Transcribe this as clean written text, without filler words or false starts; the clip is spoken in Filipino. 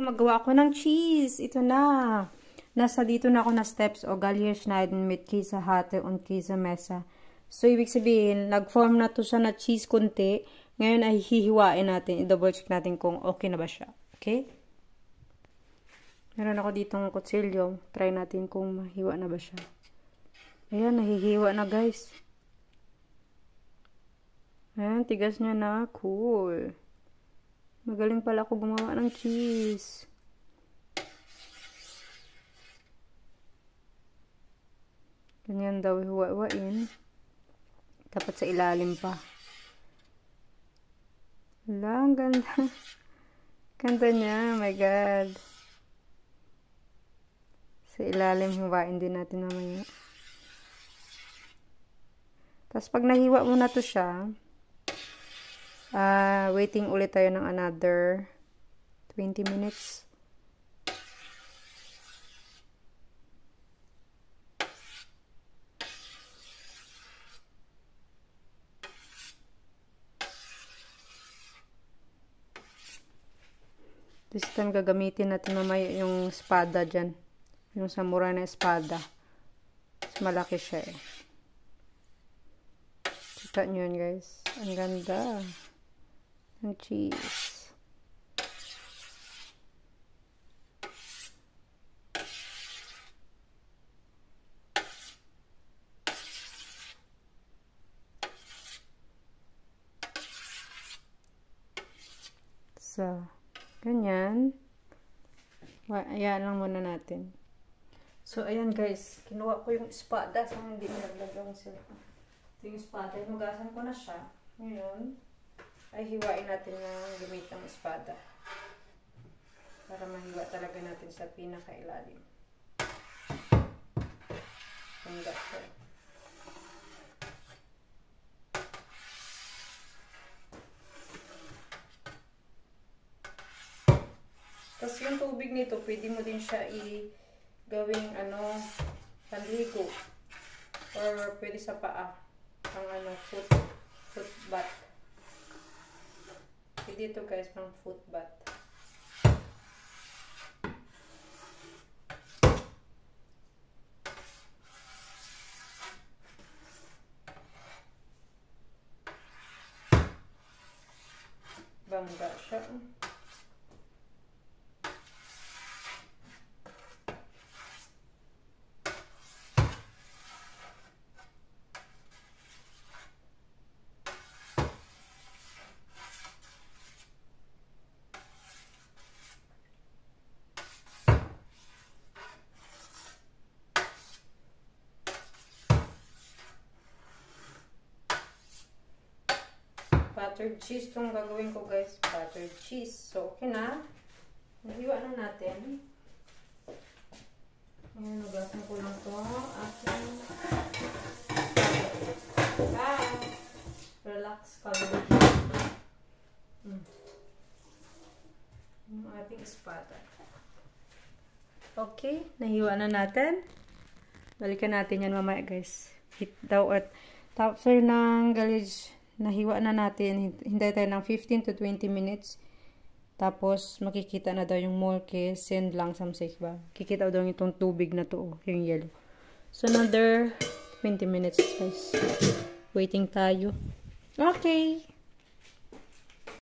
Magawa ako ng cheese. Ito na. Nasa dito na ako na steps o Gallier schneiden mit Käseharte und Käsemesser. So, ibig sabihin, nag-form na to siya na cheese kunti. Ngayon ay hihiwain natin. I-double check natin kung okay na ba siya. Okay? Meron ako ditong kutsilyo. Try natin kung mahiwa na ba siya. Ayan, nahihiwa na guys. Ayan, tigas niya na. Cool. Magaling pala ako gumawa ng cheese. Ganyan daw hiwa-hiwain. Dapat sa ilalim pa. Wala, ang ganda. Ganda niya. Oh my God. Sa ilalim, hiwain din natin mamaya. Tapos, pag nahiwa mo na to siya, waiting ulit tayo ng another 20 minutes. This time, gagamitin natin mamaya yung espada dyan. Yung samurai na espada. Mas malaki siya eh. Kita nyo yun guys. Ang ganda. Ng cheese. So, ganyan. Ayan lang muna natin. So, ayan guys. Kinuha ko yung espada. So, hindi nalaglag yung cellphone. Ito yung espada. Hinugasan ko na siya. Ngayon, ay hiwain natin ng gamit ng espada. Para mahiwa talaga natin sa pinakailalim. Hangga siya. Tapos yung tubig nito, pwede mo din siya gawing panligo. Or pwede sa paa. Ang foot bath. Pwede ito guys, pang foot bath. Bangga siya. Buttered cheese itong gagawin ko guys. Buttered cheese. So, okay na. Nahiwa na natin. Ayan, nugasan ko lang ito. Relax ka lang. Yung ating espada. Okay, nahiwa na natin. Balikan natin yan mamaya guys. Hit daw at after ng galage. Nahiwa na natin. Hintay tayo ng 15 to 20 minutes. Tapos, makikita na daw yung molke. Send lang samsik ba? Kikita daw itong tubig na to. Yung yellow. So, another 20 minutes guys. Waiting tayo. Okay.